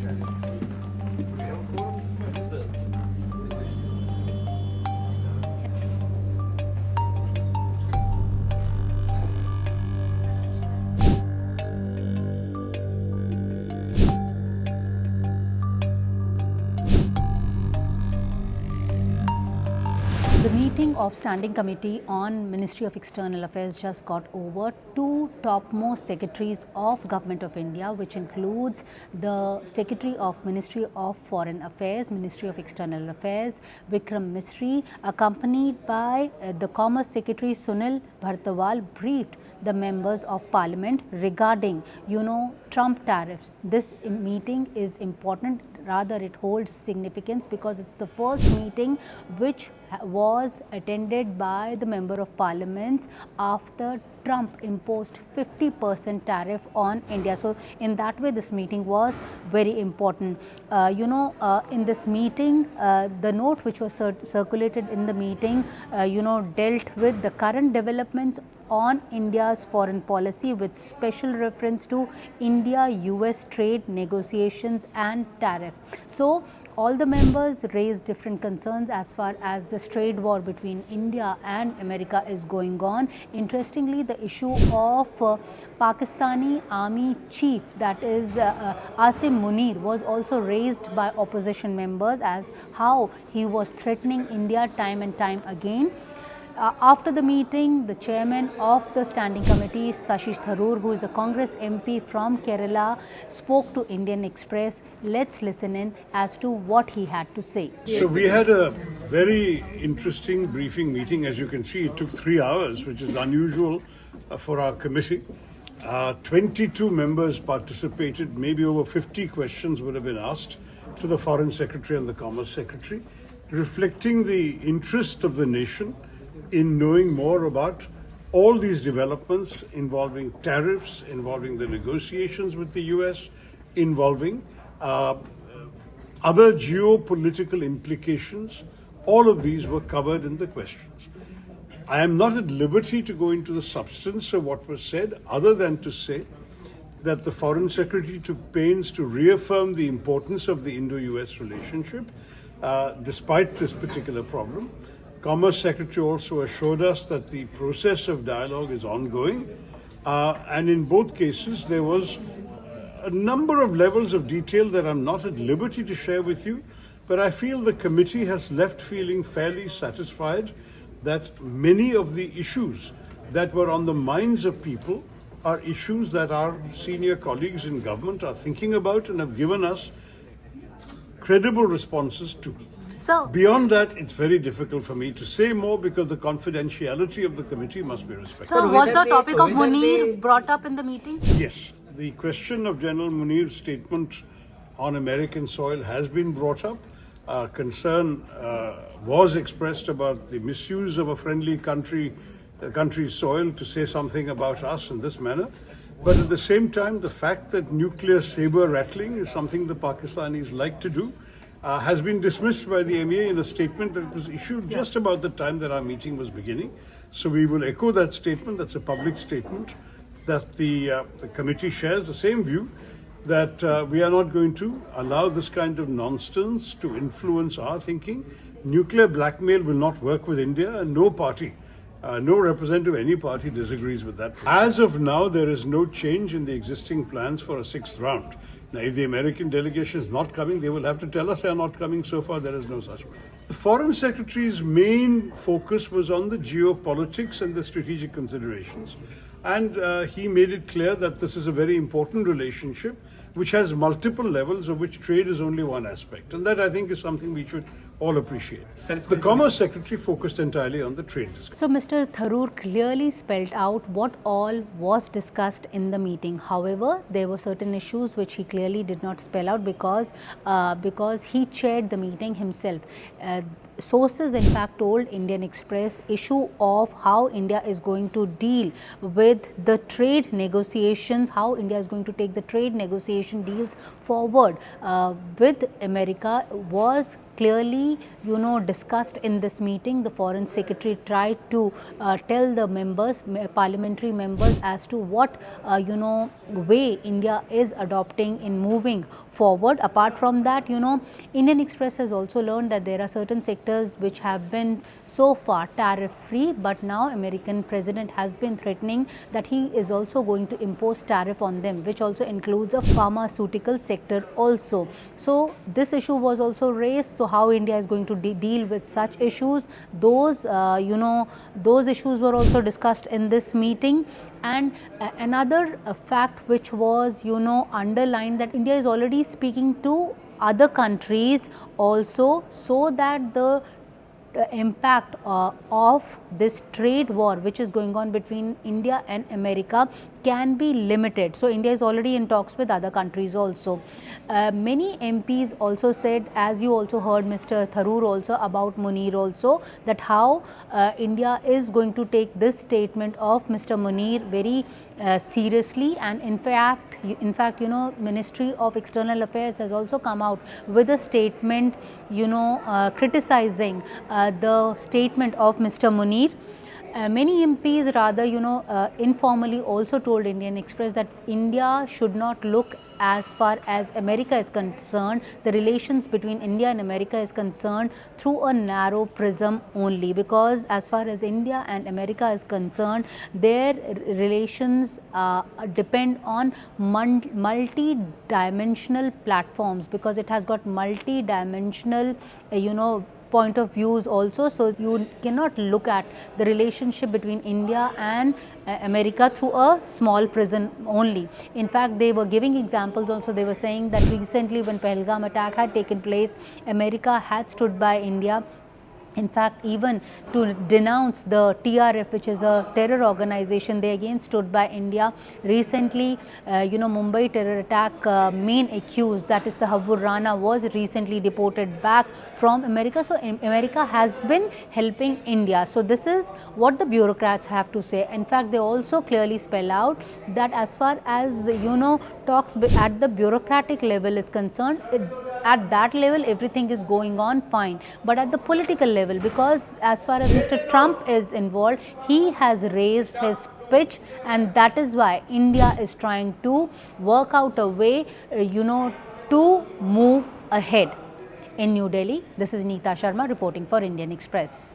The meeting of Standing Committee on Ministry of External Affairs just got over. Two topmost secretaries of Government of India, which includes the Secretary of Ministry of Foreign Affairs, Ministry of External Affairs, Vikram Misri, accompanied by the Commerce Secretary Sunil Bhartawal, briefed the members of Parliament regarding, Trump tariffs. This meeting is important. Rather, it holds significance because it's the first meeting which was attended by the Member of Parliaments after Trump imposed 50% tariff on India. So, in that way, this meeting was very important. In this meeting, the note which was circulated in the meeting, dealt with the current developments on India's foreign policy with special reference to India-US trade negotiations and tariff. So, all the members raised different concerns as far as this trade war between India and America is going on. Interestingly, the issue of Pakistani army chief, that is Asim Munir, was also raised by opposition members as how he was threatening India time and time again. After the meeting, the chairman of the Standing Committee, Shashi Tharoor, who is a Congress MP from Kerala, spoke to Indian Express. Let's listen in as to what he had to say. So we had a very interesting briefing meeting. As you can see, it took 3 hours, which is unusual for our committee. 22 members participated. Maybe over 50 questions would have been asked to the Foreign Secretary and the Commerce Secretary, reflecting the interest of the nation in knowing more about all these developments involving tariffs, involving the negotiations with the US, involving other geopolitical implications. All of these were covered in the questions. I am not at liberty to go into the substance of what was said, other than to say that the Foreign Secretary took pains to reaffirm the importance of the Indo-US relationship, despite this particular problem. Commerce Secretary also assured us that the process of dialogue is ongoing, and in both cases there was a number of levels of detail that I'm not at liberty to share with you, but I feel the committee has left feeling fairly satisfied that many of the issues that were on the minds of people are issues that our senior colleagues in government are thinking about and have given us credible responses to. So, beyond that, it's very difficult for me to say more because the confidentiality of the committee must be respected. so was the topic of Munir brought up in the meeting? Yes, the question of General Munir's statement on American soil has been brought up. Concern was expressed about the misuse of a friendly country's soil to say something about us in this manner. But at the same time, the fact that nuclear saber rattling is something the Pakistanis like to do has been dismissed by the MEA in a statement that was issued just about the time that our meeting was beginning. So we will echo that statement. That's a public statement that the committee shares the same view that we are not going to allow this kind of nonsense to influence our thinking. Nuclear blackmail will not work with India, and no party, no representative of any party disagrees with that. As of now, there is no change in the existing plans for a 6th round. Now, if the American delegation is not coming, they will have to tell us they are not coming. So far, there is no such plan. The Foreign Secretary's main focus was on the geopolitics and the strategic considerations. And he made it clear that this is a very important relationship which has multiple levels, of which trade is only one aspect. And that, I think, is something we should all appreciate. The Commerce Secretary focused entirely on the trade discussion. So, Mr. Tharoor clearly spelled out what all was discussed in the meeting. However, there were certain issues which he clearly did not spell out because he chaired the meeting himself. sources in fact told Indian Express issue of how India is going to deal with the trade negotiations, how India is going to take the trade negotiation deals forward with America was clearly discussed in this meeting. The foreign secretary tried to tell the members, parliamentary members, as to what way India is adopting in moving forward. Apart from that, Indian Express has also learned that there are certain sectors which have been so far tariff free, but now American president has been threatening that he is also going to impose tariff on them, which also includes a pharmaceutical sector also. So this issue was also raised. So how India is going to deal with such issues, those those issues were also discussed in this meeting. And another fact which was underlined, that India is already speaking to other countries also, so that the impact of this trade war which is going on between India and America can be limited. So India is already in talks with other countries also. Many MPs also said, as you also heard Mr. Tharoor also about Munir also, that how India is going to take this statement of Mr. Munir very seriously. And in fact Ministry of External Affairs has also come out with a statement criticizing the statement of Mr. Munir. Many MPs rather informally also told Indian Express that India should not look as far as America is concerned, the relations between India and America is concerned, through a narrow prism only, because as far as India and America is concerned, their relations depend on multi-dimensional platforms, because it has got multi-dimensional point of views also. So you cannot look at the relationship between India and America through a small prism only. In fact, they were giving examples also. They were saying that recently when Pahalgam attack had taken place, America had stood by India. In fact, even to denounce the TRF, which is a terror organization, they again stood by India. Recently, Mumbai terror attack main accused, that is the Habur Rana, was recently deported back from America. So America has been helping India. So this is what the bureaucrats have to say. In fact, they also clearly spell out that as far as talks at the bureaucratic level is concerned, at that level everything is going on fine, but at the political level, because as far as Mr. Trump is involved, he has raised his pitch, and that is why India is trying to work out a way to move ahead. In New Delhi, this is Neeta Sharma reporting for Indian Express.